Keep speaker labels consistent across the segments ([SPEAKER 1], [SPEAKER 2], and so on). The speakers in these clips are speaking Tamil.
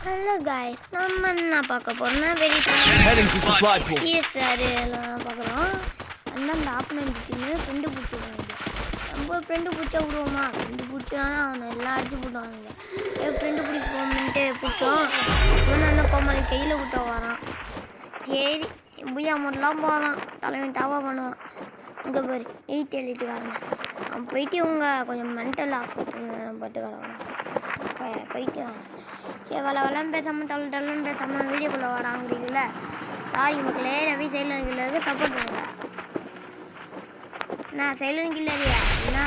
[SPEAKER 1] ஹலோ गाइस நம்ம என்ன பார்க்க போறோம்னா very
[SPEAKER 2] Heading to supply pool.
[SPEAKER 1] எல்லாம் பார்க்குறோம். அந்த ஆப்பனன்ட் டீம் ஃப்ரெண்டு பிடிச்சிருக்காங்க. நம்ம ஃப்ரெண்டு பிடிச்சா விடுவோமா? ஃப்ரெண்டு பிடிச்சானா அவனை எல்லாம் அடிச்சு போடுவாங்க. ஃப்ரெண்டு பிடிப்போம்னுட்டு பிடிச்சோம். இவன் அந்த கோமாளி கையில் விட்ட வரான். சரி புய்யா மட்டும்லாம் போகிறான். தலைவன் டாவா பண்ணுவான். இங்கே பாரு 8 எழுதிட்டுக்காரங்க. அவன் போயிட்டு இவங்க கொஞ்சம் மென்டல் ஹாஸ்பிட்டல் பார்த்துக்கிறாங்க. போயிட்டு சரி வளன்னு பேசாமல் டல்லுன்னு பேசாமல் வீடியோக்குள்ளே வராங்கிறீங்கள. சாரி மக்களே, ரவி சைலன் கில்லருக்கு சப்போர்ட் பண்ணுங்க. நான் சைலன் கில்லரியா என்ன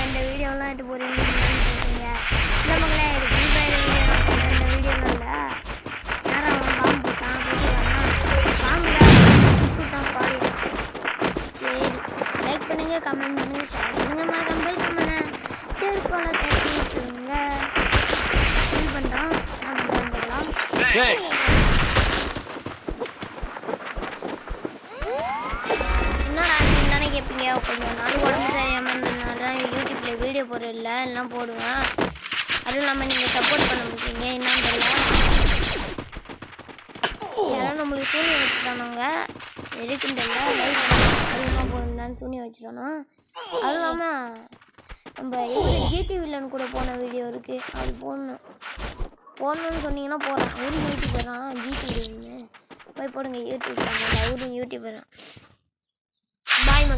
[SPEAKER 1] இந்த வீடியோலாம் எடுத்து போகிறீங்க சொல்கிறீங்க. இல்லை மக்களே, இது ஃப்ரீ ஃபயர் வீடியோ இந்த வீடியோலாம் இல்லை. யாரும் அவன் பாம்பு போட்டான் போட்டுக்கானா பாம்பு தான் பாடி. சரி லைக் பண்ணுங்கள், கமெண்ட் பண்ணுங்கள், ஷேர் பண்ணுங்கள், மறக்காம பெல் பண்ண சரி போல தட்டிட்டுங்க ஃபீல் பண்ணுறோம். என்னடா கேட்பீங்க, கொஞ்சம் நாள் உடம்பு சரியாமல் இருந்ததுனால யூடியூப்பில் வீடியோ போடுறதில்ல எல்லாம் போடுவேன். அதுவும் இல்லாமல் நீங்கள் சப்போர்ட் பண்ண முடியுங்க என்னன்னு தெரியல. யாரும் நம்மளுக்கு சூனிய வச்சுட்டானாங்க இருக்குன்னு தெரியல. லைஃப் அதிகமாக போயிருந்தான்னு சூனிய வச்சுட்டானோ. அதுவும் இல்லாமல் நம்ம ஜிடி வில்லன் கூட போன வீடியோ இருக்குது, அது போடணும்னு சொன்னீங்கன்னா போகிறேன். அவரும் யூடியூபர் தான், ஜிடி போய் போடுங்க யூடியூப் சேனல், அவரும் யூடியூபர் தான். பாய் மகன்.